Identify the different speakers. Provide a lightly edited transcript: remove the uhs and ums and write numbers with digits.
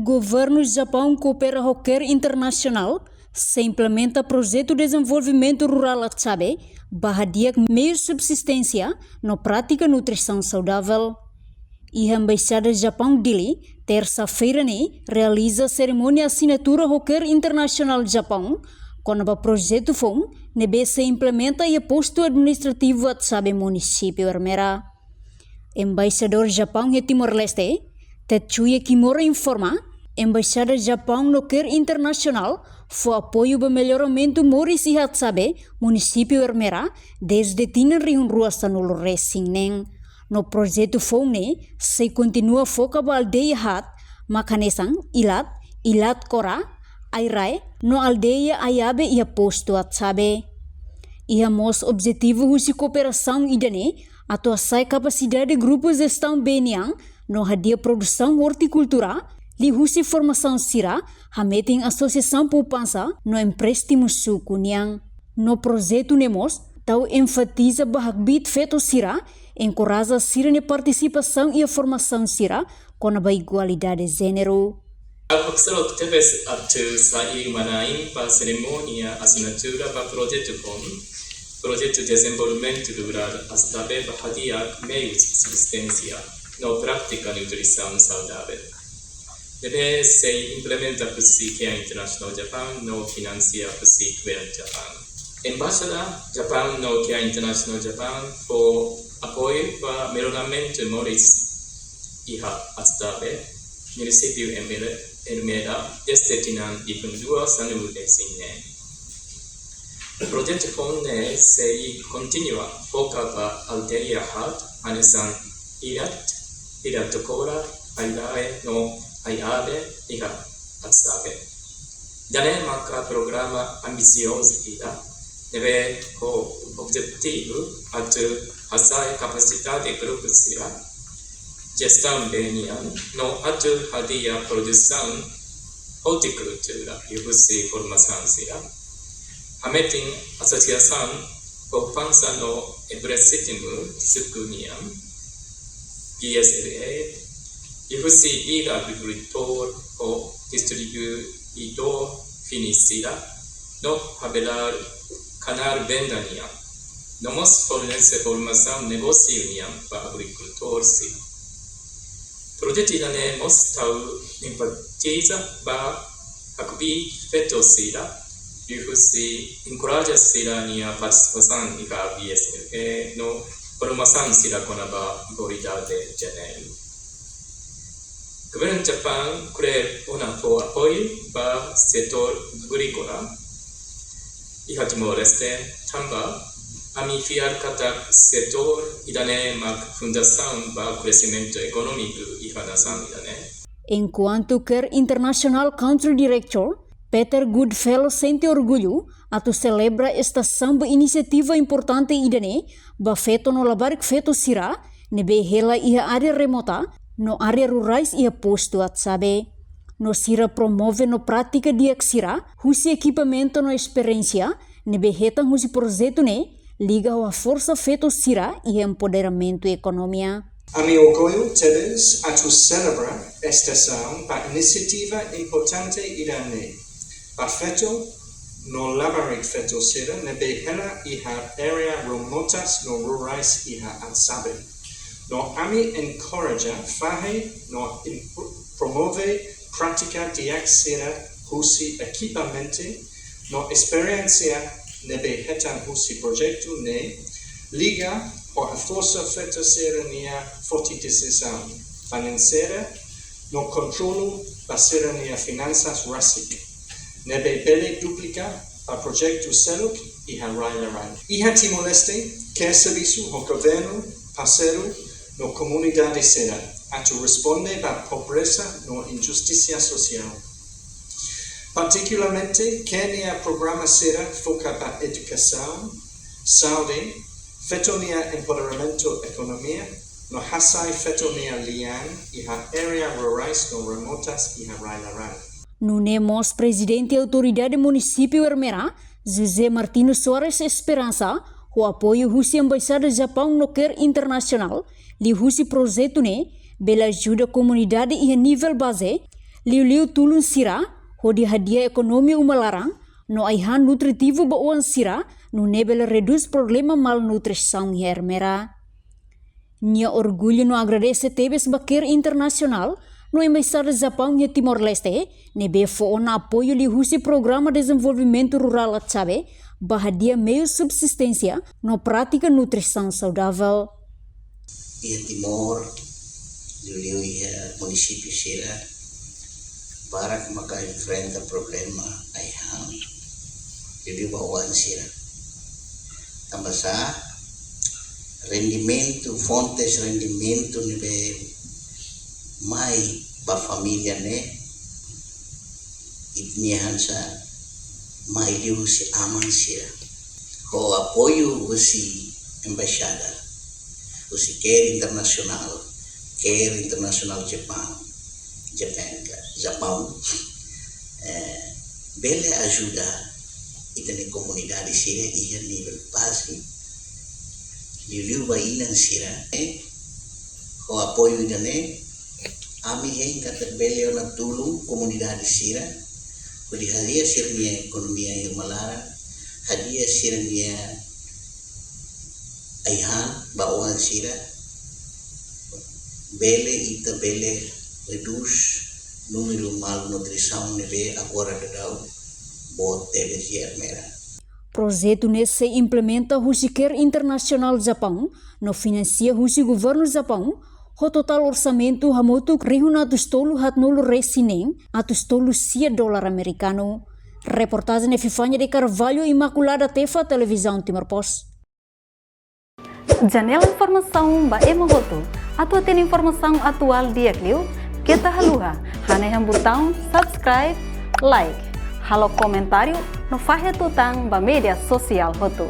Speaker 1: governo do Japão coopera com o CARE Internacional, se implementa projeto de desenvolvimento rural a sabe, barradia meio subsistência na prática nutrição saudável. E a Embaixada do Japão Dili, terça-feira, realiza a cerimônia assinatura do CARE Internacional do Japão, quando o projeto foi, se implementa e posto administrativo a sabe município Armera. Embaixador do Japão em Timor-Leste, Tetsuya Kimura informa, Embaixada do Japão no CARE Internacional foi apoio para melhoramento Moris e Hatsabe, município Armera, desde Tinan Riunruasta no Loressinen. No projeto FONE, se continua foca para aldeia Hat, Makanesang, Ilat Kora, Airai, no aldeia Ayabe e aposto Hatsabe. E a mos objetivo de cooperação idane, atuação capacidade de grupos de gestão Beniang, no hadia produção horticultura, li husi formação sira, hameting associação poupança, no empréstimo suku niang. No projeto nemos, tau enfatiza bahagbit feto sira, encoraja sira ne participação e a formação sira, com a igualdade de gênero.
Speaker 2: Foxtrot teve atu sair manaim para cerimônia assinatura para projeto de desenvolvimento rural astabe bahagia meio subsistência, no prática nutrição saudável. Deve se implementa por CARE International Japan, no financia por CARE Japan. Embaixada Japan no CARE International Japan for apoio para melhoramento Moris e Hatsabe, município Ermeda, desde Tinan e Fundua Sanu de Sine. O projeto FONE se continua foca para aldeia Hat, Anesan Irat Kora, Aidae no Ayabe e Hatsabe. Dane maka programa ambicioso deve o objetivo assai capacidade de grupo sira, gestão benian, no hadia produção horticultura e formação sira, hameting associação poupança no empréstimo sukunian, PSLA, e agricultor ou distribuidor finicida, no habelar canal venda niam. Nomos fornece formação negócio niam para agricultor si. Projeto idane mos tau empatiza para hakbi feto sida, e encoraja sida nia participação e PSLA no formação sida com a igualdade de gênero. Governo Japão crea apoio para o setor agrícola e Timor-Leste também amifiar cada setor idane mak fundação para o crescimento econômico e a nação idane.
Speaker 1: Enquanto CARE International Country Director, Peter Goodfellow sente orgulho atu celebra esta samba iniciativa importante idane ba feto no labarik feto sira nebe hela ia área remota no área rurais e posto at sabe. No sira promove no prática de sira, husi equipamento no experiência, nebe hetan husi projeto liga a força feto sira e empoderamento e economia.
Speaker 3: A mi orgulho tedes a tu celebrar esta ação para iniciativa importante irane. Para feto no labarik feto sira nebe hela e a área remotas no rurais e a at sabe. No ami encoraja fahe no promove prática de sira husi equipamente no experiência nebe hetan husi projeto liga a força feita sira nia fortificação financeira no controlo da sira nia finanças RASIC nebe bele duplica a projeto seluk e Harai. E a Timor-Leste quer serviço ao governo parceiro no comunidade sera, a tu responde para pobreza no injustiça social. Particularmente, Kenya programa sera foca para educação, saúde, fetonia empoderamento economia, no hasai fetonia lian e a área rurais no remotas e a railaran.
Speaker 1: No Nemos, presidente da autoridade município Ermera, José Martino Soares Esperança, o apoio Rússia Embaixada do Japão no CARE Internacional, li Rússia projeto bela ajuda a comunidade e a nível base, Liu tulun sira, hodi hadiah ekonomi umalarang, no aihan nutritivo bauan sira, no nebel reduz problema malnutrição hermera. Nia orgulho no agradece tebes baker internacional, no embaixada Japão e Timor-Leste, nebe foona apoio li husi programa desenvolvimento rural atsabe, bahadia meio subsistência, no prática nutrição saudável.
Speaker 4: E Timor, Liu e município sira, para que maka enfrenta problema aihan, Liu bauan sira. Tambah rendimento, fontes rendimento nebe mai ba família ne itnihan sa mai liu si aman sira. Ho apoio si embaixada, si care internasional Japão, bele ajuda itani comunidade sira ia nível base. Liu bainan sira, ho apoio idane, ami heng kata beliau na tulung komunidade sira, kodi hadiah sirnya ekonomia yang malara, hadiah sirnya aihan bauan sira, bele reduz número malnutrição nebe agora dadau bot teles merah.
Speaker 1: Projeto nesse implementa Husi Care Internacional Japão, no financia Husi Governo Japão, o total orçamento hamotu $300 hatnulu resinen, $100 americano. Reportagem Epifânia de Carvalho, Imaculada Tefa, Televisão Timor-Post.
Speaker 5: Janela informação ba Emahoto, atua tem informação atual dia kliu, kita haluha, haneham botão subscribe, like, halo comentário, no fahe tutang ba media sosial hotu.